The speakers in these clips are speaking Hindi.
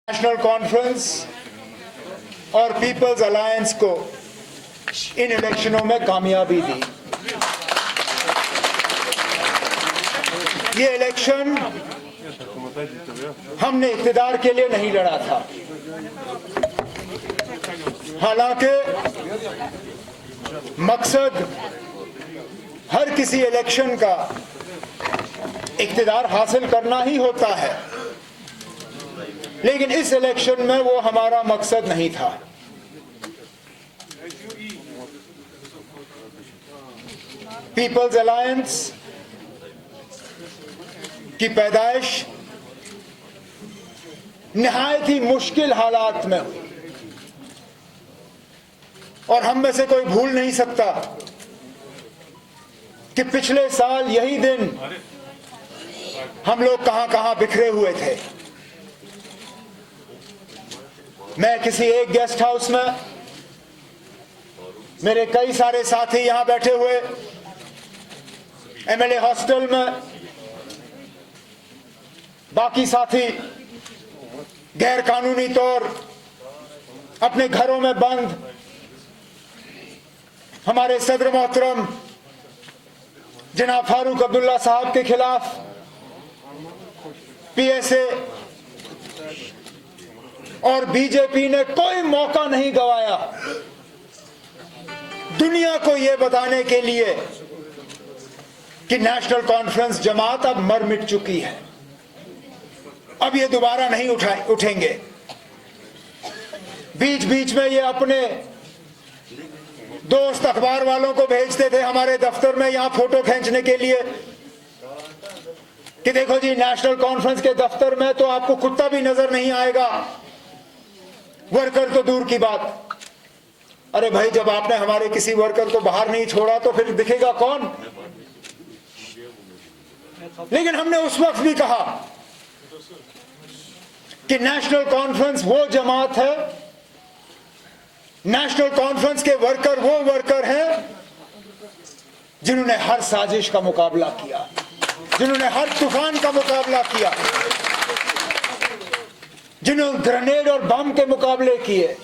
नेशनल कॉन्फ्रेंस और पीपल्स अलायंस को इन इलेक्शनों में कामयाबी दी। ये इलेक्शन हमने इख्तिदार के लिए नहीं लड़ा था। हालांकि मकसद हर किसी इलेक्शन का इख्तिदार हासिल करना ही होता है, लेकिन इस इलेक्शन में वो हमारा मकसद नहीं था। पीपल्स अलायंस की पैदाइश निहायत ही मुश्किल हालात में हुई और हम में से कोई भूल नहीं सकता कि पिछले साल यही दिन हम लोग कहां कहां बिखरे हुए थे। मैं किसी एक गेस्ट हाउस में, मेरे कई सारे साथी यहां बैठे हुए एमएलए हॉस्टल में, बाकी साथी गैर कानूनी तौर अपने घरों में बंद। हमारे सदर मोहतरम जनाब फारूक अब्दुल्ला साहब के खिलाफ पीएसए और बीजेपी ने कोई मौका नहीं गवाया दुनिया को यह बताने के लिए कि नेशनल कॉन्फ्रेंस जमात अब मर मिट चुकी है, अब ये दोबारा नहीं उठेंगे। बीच बीच में ये अपने दोस्त अखबार वालों को भेजते थे हमारे दफ्तर में यहां फोटो खींचने के लिए कि देखो जी, नेशनल कॉन्फ्रेंस के दफ्तर में तो आपको कुत्ता भी नजर नहीं आएगा, वर्कर तो दूर की बात। अरे भाई, जब आपने हमारे किसी वर्कर को बाहर नहीं छोड़ा तो फिर दिखेगा कौन? लेकिन हमने उस वक्त भी कहा कि नेशनल कॉन्फ्रेंस वो जमात है, नेशनल कॉन्फ्रेंस के वर्कर वो वर्कर हैं जिन्होंने हर साजिश का मुकाबला किया, जिन्होंने हर तूफान का मुकाबला किया, जिन्होंने ग्रेनेड और बम के मुकाबले किए।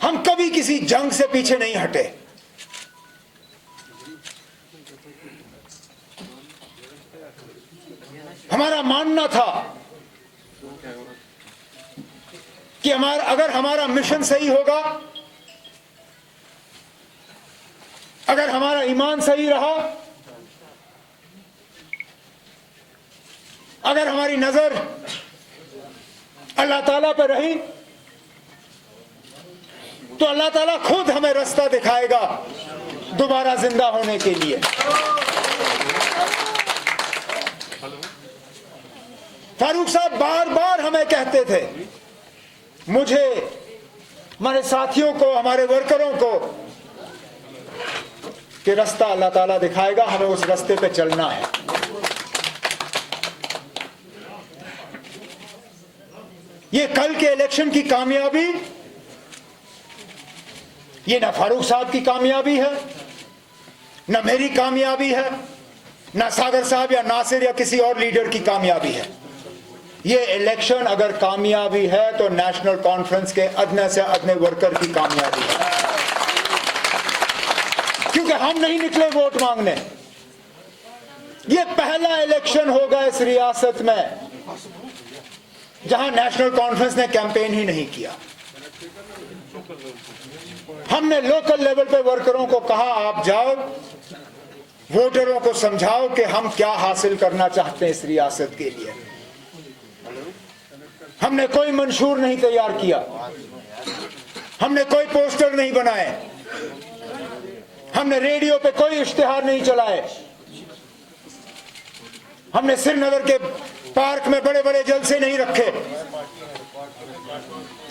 हम कभी किसी जंग से पीछे नहीं हटे। हमारा मानना था कि अगर हमारा मिशन सही होगा, अगर हमारा ईमान सही रहा, अगर हमारी नजर अल्लाह ताला पर रही, तो अल्लाह ताला खुद हमें रास्ता दिखाएगा दोबारा जिंदा होने के लिए। फारूक साहब बार बार हमें कहते थे, मुझे, हमारे साथियों को, हमारे वर्करों को, कि रास्ता अल्लाह ताला दिखाएगा, हमें उस रास्ते पे चलना है। ये कल के इलेक्शन की कामयाबी, ये ना फारूक साहब की कामयाबी है, ना मेरी कामयाबी है, ना सागर साहब या नासिर या किसी और लीडर की कामयाबी है। ये इलेक्शन अगर कामयाबी है तो नेशनल कॉन्फ्रेंस के अदने से अदने वर्कर की कामयाबी है, क्योंकि हम नहीं निकले वोट मांगने। ये पहला इलेक्शन होगा इस रियासत में जहां नेशनल कॉन्फ्रेंस ने कैंपेन ही नहीं किया। हमने लोकल लेवल पे वर्करों को कहा, आप जाओ, वोटरों को समझाओ कि हम क्या हासिल करना चाहते हैं इस रियासत के लिए। हमने कोई मंशूर नहीं तैयार किया, हमने कोई पोस्टर नहीं बनाए, हमने रेडियो पे कोई इश्तिहार नहीं चलाए, हमने श्रीनगर के पार्क में बड़े बड़े जलसे नहीं रखे।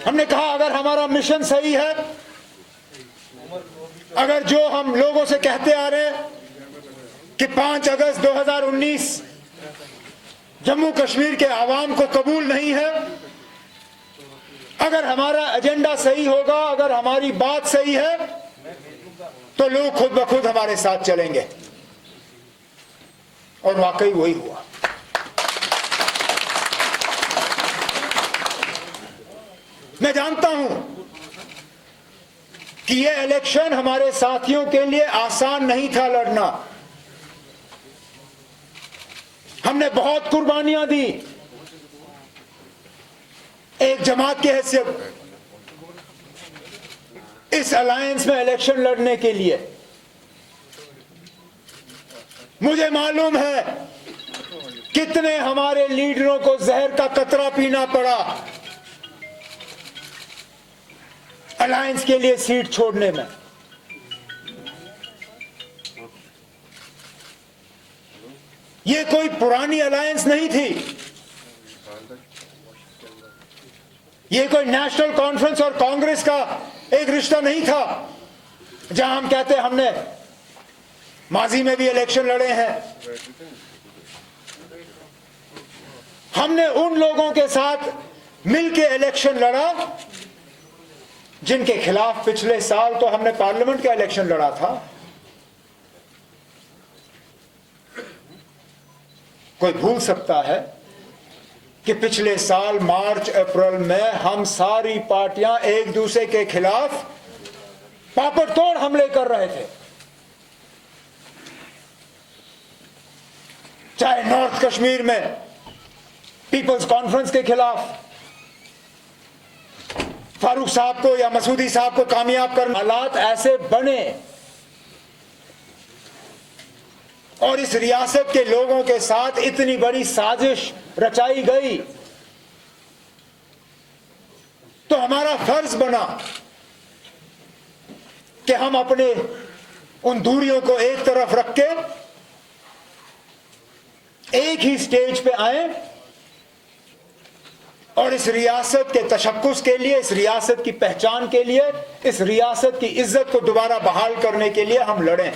हमने कहा, अगर हमारा मिशन सही है, अगर जो हम लोगों से कहते आ रहे हैं कि 5 अगस्त 2019 जम्मू कश्मीर के आवाम को कबूल नहीं है, अगर हमारा एजेंडा सही होगा, अगर हमारी बात सही है, तो लोग खुद ब खुद हमारे साथ चलेंगे। और वाकई वही हुआ। मैं जानता हूं कि यह इलेक्शन हमारे साथियों के लिए आसान नहीं था लड़ना। हमने बहुत कुर्बानियां दी एक जमात की हैसियत इस अलायंस में इलेक्शन लड़ने के लिए। मुझे मालूम है कितने हमारे लीडरों को जहर का कतरा पीना पड़ा अलायंस के लिए सीट छोड़ने में। यह कोई पुरानी अलायंस नहीं थी, यह कोई नेशनल कॉन्फ्रेंस और कांग्रेस का एक रिश्ता नहीं था जहां हम कहते हमने माजी में भी इलेक्शन लड़े हैं। हमने उन लोगों के साथ मिलकर इलेक्शन लड़ा जिनके खिलाफ पिछले साल तो हमने पार्लियामेंट का इलेक्शन लड़ा था। कोई भूल सकता है कि पिछले साल मार्च अप्रैल में हम सारी पार्टियां एक दूसरे के खिलाफ पापड़ तोड़ हमले कर रहे थे, चाहे नॉर्थ कश्मीर में पीपल्स कॉन्फ्रेंस के खिलाफ फारूक साहब को या मसूदी साहब को कामयाब कर। हालात ऐसे बने और इस रियासत के लोगों के साथ इतनी बड़ी साजिश रचाई गई तो हमारा फर्ज बना कि हम अपने उन दूरियों को एक तरफ रख के एक ही स्टेज पे आए और इस रियासत के तशक्कुस के लिए, इस रियासत की पहचान के लिए, इस रियासत की इज्जत को दोबारा बहाल करने के लिए हम लड़ें।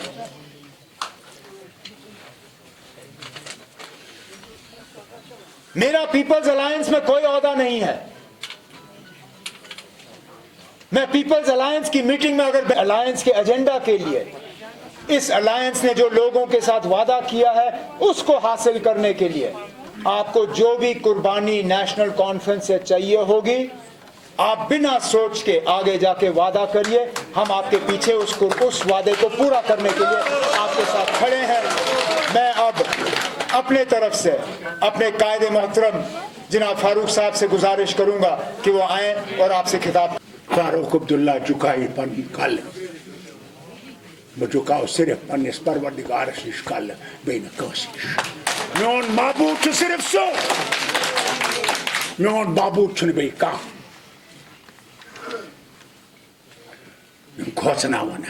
मेरा पीपल्स अलायंस में कोई ओहदा नहीं है। मैं पीपल्स अलायंस की मीटिंग में अगर अलायंस के एजेंडा के लिए इस अलायंस ने जो लोगों के साथ वादा किया है उसको हासिल करने के लिए आपको जो भी कुर्बानी नेशनल कॉन्फ्रेंस से चाहिए होगी, आप बिना सोच के आगे जाके वादा करिए। हम आपके पीछे उस वादे को पूरा करने के लिए आपके साथ खड़े हैं। मैं अब अपने तरफ से अपने कायदे मोहतरम जनाब फारूक साहब से गुजारिश करूंगा कि वो आए और आपसे खिताब। फारूक अब्दुल्ला झुकाई पन कल झुकाओ सिर्फ पन्निस परवरदिगारस निश कल बेन कोशिश मेन महबूब सिर्फ सो मेन महबूब बे कह खोचनावन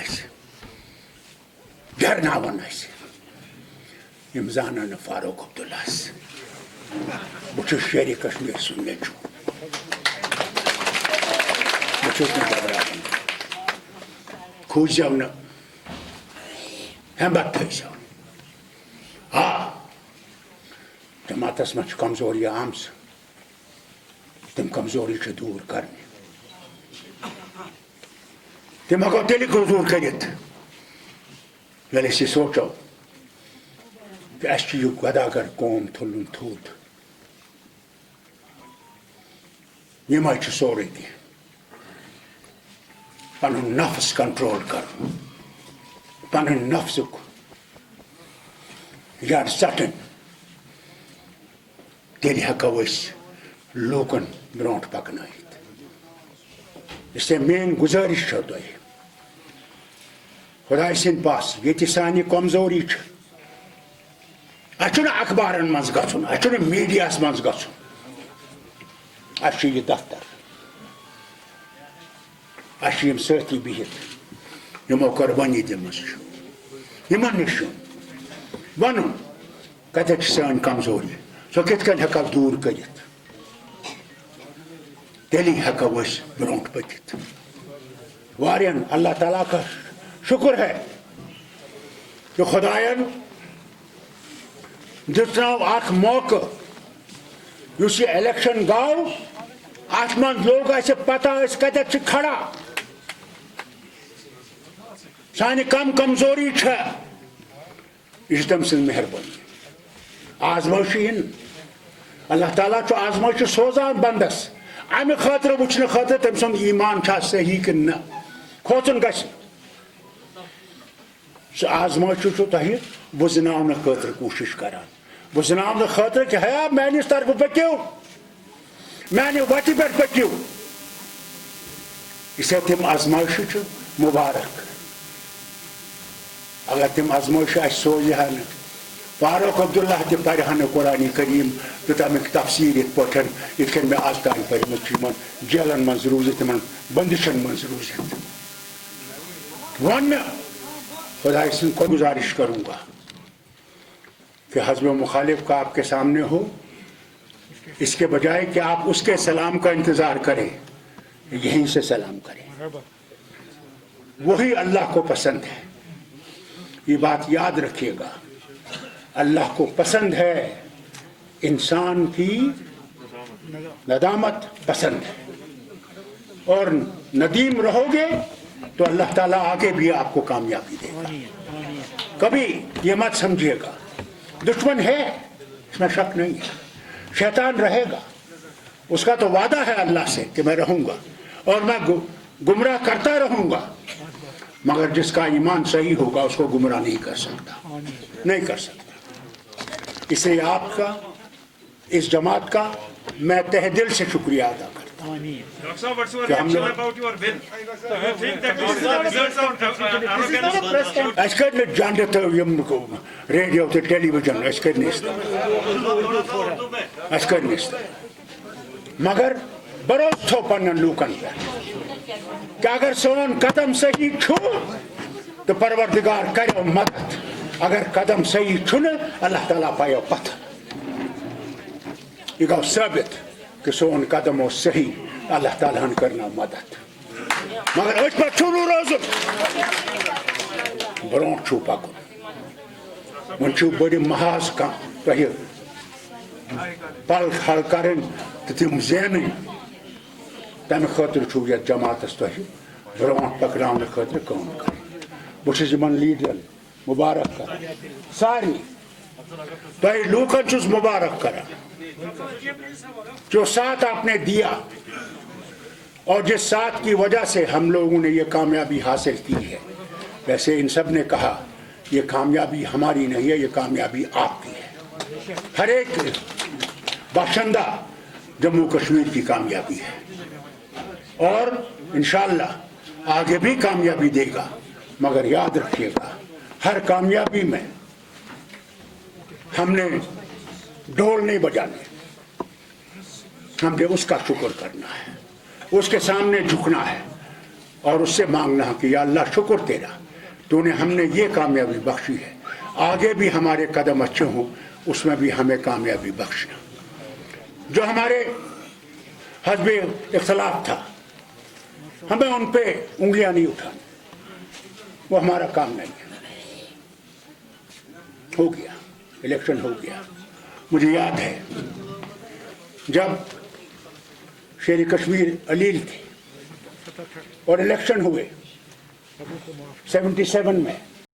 डरनावन यम जान फारूक अब्दुल्ला बहुत शेर-ए-कश्मीर सुन नेचू खोजो न हिम्मत थो। हाँ जमातस में कमजोरी आम तम कमजोरी दूर करने तम हको तेल दूर कर सोचो कि अस गदागर कौम थुलन थूत यम सोरे कह पन नफ्स कंट्रोल कर पन नफ्सुक जड़ सटन तेल हेको लूकन ब्रोट पकन। इसलिए मेन गुजारिश तुम खुदा सिंद पास ये सान कमजोरी अखबारन मज गन मीडिया मज गन यह दफ्तर अम सती बिहित यमो कुर्बानी दिमस निश वन कत सान कमजोरी सो कित हेको दूर कर तेली हेको ब्रोट पकित। वारियन अल्लाह ताला का शुक्र है कि खुदायन दितनो अख मौका उस इलेक्शन गो अत मन लोग पता कत खड़ा सान कम कमजोरी यह तम सद मेहरबानी आजमाइश इन अल्लाह ताला आजमाइश सोजान बंदस अमे खातर वुचन खातर तम सुंद ईमान छा सही कि न खोचन गस सह आजमाइश तुह बुजनावन खातर कोशिश करान बुजनावन खातर कि है मानिस तरफ पक्यो माने वति पे पक्यो इसे तम आजमाइश मुबारक अगर तम आजमाइश सोजा न फारूक अब्दुल्ला ते पढ़ कुरान करीम तो तमिक तफसीर ये मे आज तान पढ़ जेलन मज रूजित बंदिशन मज रूजित वन मे खुदा को गुजारिश करूँगा कि हज़्ब मुखालिफ का आपके सामने हो इसके बजाय कि आप उसके सलाम का इंतज़ार करें यहीं से सलाम करें वही अल्लाह को पसंद है ये बात याद रखिएगा अल्लाह को पसंद है इंसान की नदामत पसंद है और नदीम रहोगे तो अल्लाह ताला आगे भी आपको कामयाबी देगा कभी ये मत समझिएगा दुश्मन है इसमें शक नहीं है शैतान रहेगा उसका तो वादा है अल्लाह से कि मैं रहूंगा और मैं गुमराह करता रहूंगा मगर जिसका ईमान सही होगा उसको गुमराह नहीं कर सकता इसलिए आपका इस जमात का मैं तहे दिल से शुक्रिया अदा करता हूँ कि हम लोग जानते रेडियो तो टेलीविजन मगर भरोस थो पन्न लूकन पे कि अगर सोन कदम सही छू तो परवरदिगार करो मदद अगर कदम सही छुन अल्लाह ताला पायो पथ यह गो साबित कि सोन कदम सही अल्लाह ताला करना मदद मगर अच पे छुनु रोज ब्रो छू पकुन वन छू बड़ी महाज का तुह पल हल कर तम जेन तम खतर छू ये जमातस तुह ब्रो पकड़ाने खतर कम कर बहुत लीडरन मुबारक कर सारी तुम लूकन चुस मुबारक करा जो साथ आपने दिया और जिस साथ की वजह से हम लोगों ने ये कामयाबी हासिल की है वैसे इन सब ने कहा ये कामयाबी हमारी नहीं है ये कामयाबी आपकी है हर एक बाशिंदा जम्मू कश्मीर की कामयाबी है और इंशाअल्लाह आगे भी कामयाबी देगा मगर याद रखिएगा हर कामयाबी में हमने ढोल नहीं बजाने हमने उसका शुक्र करना है उसके सामने झुकना है और उससे मांगना है कि या अल्लाह शुक्र तेरा तूने हमने ये कामयाबी बख्शी है आगे भी हमारे कदम अच्छे हों उसमें भी हमें कामयाबी बख्शना जो हमारे हस्ब इख्तलाफ था हमें उन पे उंगलियां नहीं उठानी वो हमारा काम नहीं है हो गया इलेक्शन हो गया मुझे याद है जब शेर-ए-कश्मीर अलील थे और इलेक्शन हुए 77 में